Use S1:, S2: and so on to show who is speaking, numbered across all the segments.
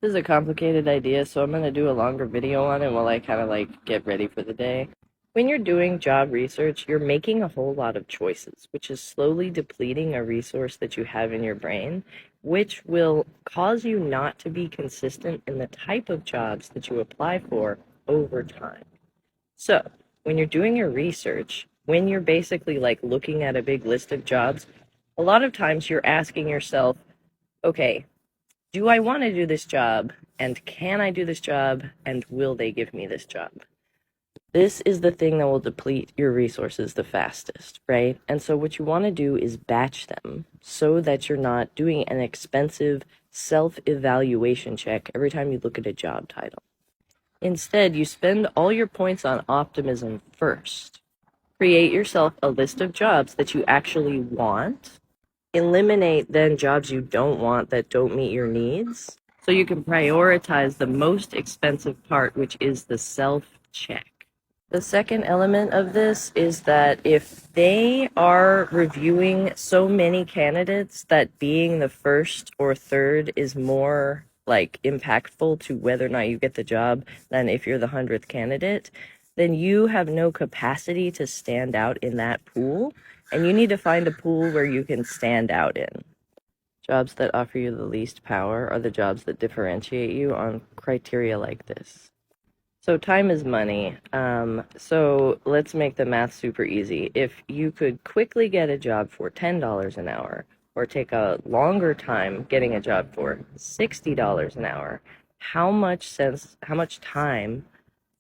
S1: This is a complicated idea, so I'm going to do a longer video on it while I kind of like get ready for the day. When you're doing job research, you're making a whole lot of choices, which is slowly depleting a resource that you have in your brain, which will cause you not to be consistent in the type of jobs that you apply for over time. So, when you're doing your research, when you're basically like looking at a big list of jobs, a lot of times you're asking yourself, okay, do I want to do this job? And can I do this job? And will they give me this job? This is the thing that will deplete your resources the fastest, right? And so what you want to do is batch them so that you're not doing an expensive self-evaluation check every time you look at a job title. Instead, you spend all your points on optimism first. Create yourself a list of jobs that you actually want. Eliminate then jobs you don't want that don't meet your needs, so you can prioritize the most expensive part, which is the self-check. The second element of this is that if they are reviewing so many candidates that being the first or third is more like impactful to whether or not you get the job than if you're the 100th candidate, then you have no capacity to stand out in that pool, and you need to find a pool where you can stand out in. Jobs that offer you the least power are the jobs that differentiate you on criteria like this. So time is money. So let's make the math super easy. If you could quickly get a job for $10 an hour, or take a longer time getting a job for $60 an hour, how much time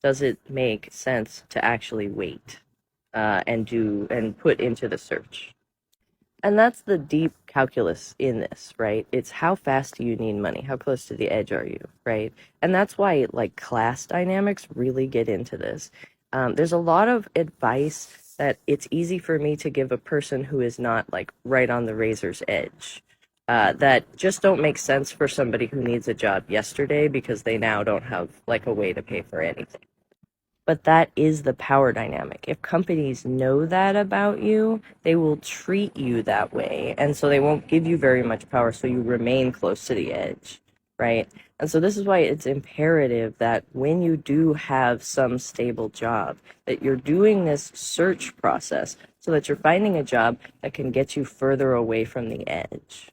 S1: does it make sense to actually wait and put into the search? And that's the deep calculus in this, right? It's how fast do you need money? How close to the edge are you, right? And that's why like class dynamics really get into this. There's a lot of advice that it's easy for me to give a person who is not like right on the razor's edge. That just don't make sense for somebody who needs a job yesterday because they now don't have like a way to pay for anything. But that is the power dynamic. If companies know that about you, they will treat you that way. And so they won't give you very much power, so you remain close to the edge, right? And so this is why it's imperative that when you do have some stable job, that you're doing this search process so that you're finding a job that can get you further away from the edge.